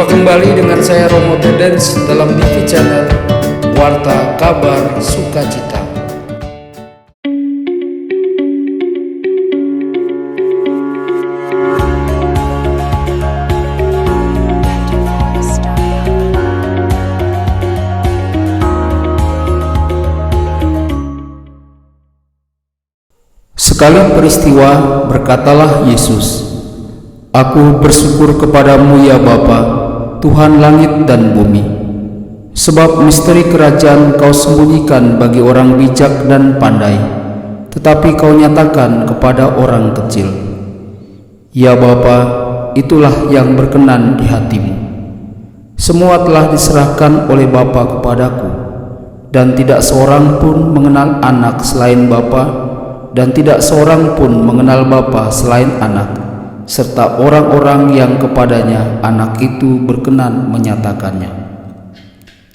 Jumpa kembali dengan saya Romo Tedens dalam TV channel Warta Kabar Sukacita. Sekali peristiwa, berkatalah Yesus, "Aku bersyukur kepadamu ya Bapa, Tuhan langit dan bumi, sebab misteri kerajaan kau sembunyikan bagi orang bijak dan pandai, tetapi kau nyatakan kepada orang kecil. Ya Bapa, itulah yang berkenan di hatimu. Semua telah diserahkan oleh Bapa kepadaku, dan tidak seorang pun mengenal anak selain Bapa, dan tidak seorang pun mengenal Bapa selain anak, serta orang-orang yang kepadanya anak itu berkenan menyatakannya.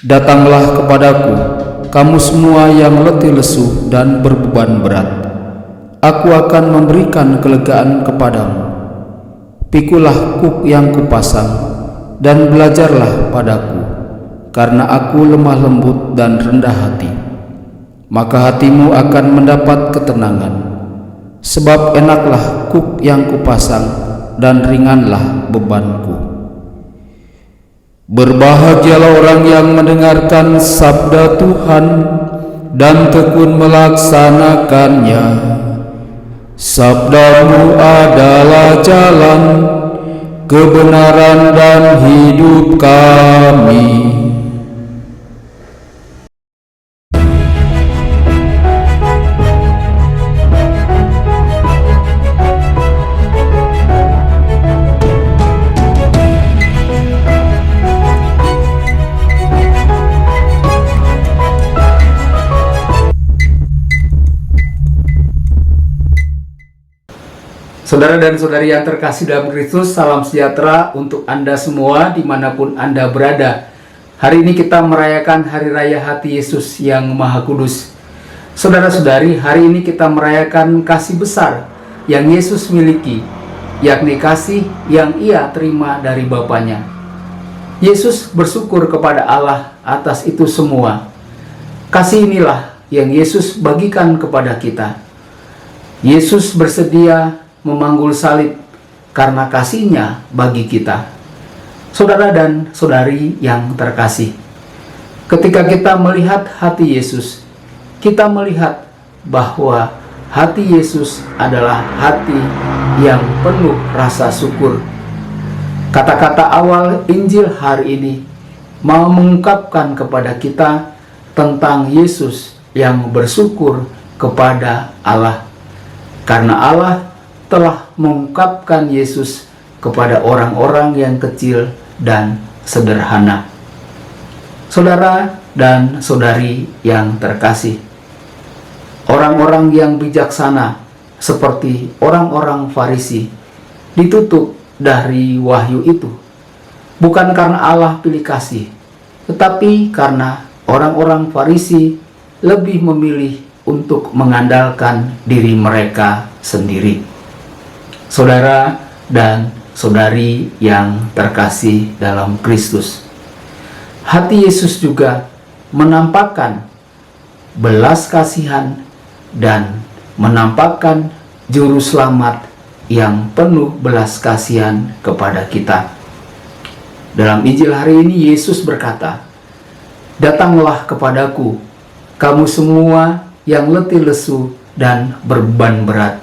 Datanglah kepadaku, kamu semua yang letih lesu dan berbeban berat. Aku akan memberikan kelegaan kepadamu. Pikulah kuk yang kupasang, dan belajarlah padaku, karena aku lemah lembut dan rendah hati. Maka hatimu akan mendapat ketenangan, sebab enaklah kuk yang kupasang dan ringanlah bebanku. Berbahagialah orang yang mendengarkan sabda Tuhan dan tekun melaksanakannya. Sabdamu adalah jalan, kebenaran dan hidup kami." Saudara dan saudari yang terkasih dalam Kristus, salam sejahtera untuk Anda semua dimanapun Anda berada. Hari ini kita merayakan Hari Raya Hati Yesus yang Maha Kudus. Saudara-saudari, hari ini kita merayakan kasih besar yang Yesus miliki, yakni kasih yang Ia terima dari Bapanya. Yesus bersyukur kepada Allah atas itu semua. Kasih inilah yang Yesus bagikan kepada kita. Yesus bersedia memanggul salib karena kasih-Nya bagi kita. Saudara dan saudari yang terkasih, ketika kita melihat hati Yesus, kita melihat bahwa hati Yesus adalah hati yang penuh rasa syukur. Kata-kata awal Injil hari ini mau mengungkapkan kepada kita tentang Yesus yang bersyukur kepada Allah, karena Allah telah mengungkapkan Yesus kepada orang-orang yang kecil dan sederhana. Saudara dan saudari yang terkasih, orang-orang yang bijaksana seperti orang-orang Farisi ditutup dari wahyu itu, bukan karena Allah pilih kasih, tetapi karena orang-orang Farisi lebih memilih untuk mengandalkan diri mereka sendiri. Saudara dan saudari yang terkasih dalam Kristus, hati Yesus juga menampakkan belas kasihan dan menampakkan juru selamat yang penuh belas kasihan kepada kita. Dalam Injil hari ini Yesus berkata, "Datanglah kepadaku, kamu semua yang letih lesu dan berbeban berat.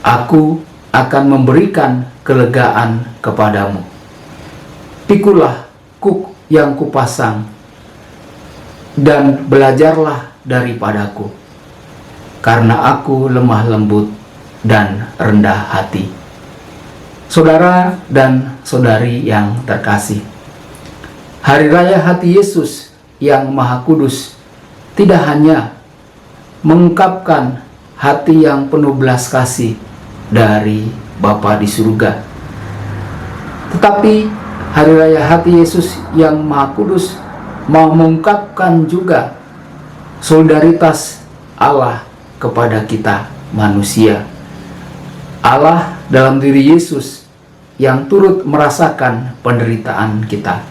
Aku akan memberikan kelegaan kepadamu. Pikulah kuk yang kupasang, dan belajarlah daripadaku, karena aku lemah lembut dan rendah hati." Saudara dan saudari yang terkasih, Hari Raya Hati Yesus yang Maha Kudus tidak hanya mengungkapkan hati yang penuh belas kasih dari Bapa di surga, tetapi Hari Raya Hati Yesus yang Maha Kudus mau mengungkapkan juga solidaritas Allah kepada kita manusia. Allah dalam diri Yesus yang turut merasakan penderitaan kita.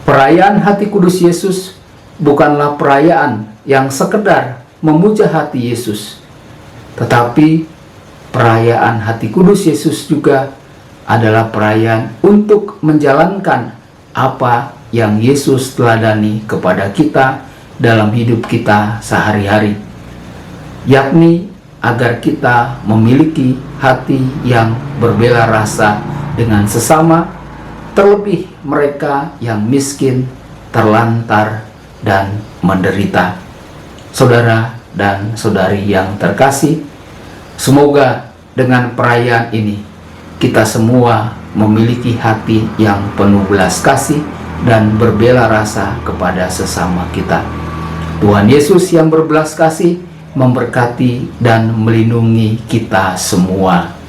Perayaan Hati Kudus Yesus bukanlah perayaan yang sekedar memuja hati Yesus, tetapi perayaan Hati Kudus Yesus juga adalah perayaan untuk menjalankan apa yang Yesus teladani kepada kita dalam hidup kita sehari-hari, yakni agar kita memiliki hati yang berbela rasa dengan sesama, terlebih mereka yang miskin, terlantar, dan menderita. Saudara dan saudari yang terkasih, semoga dengan perayaan ini kita semua memiliki hati yang penuh belas kasih dan berbela rasa kepada sesama kita. Tuhan Yesus yang berbelas kasih memberkati dan melindungi kita semua.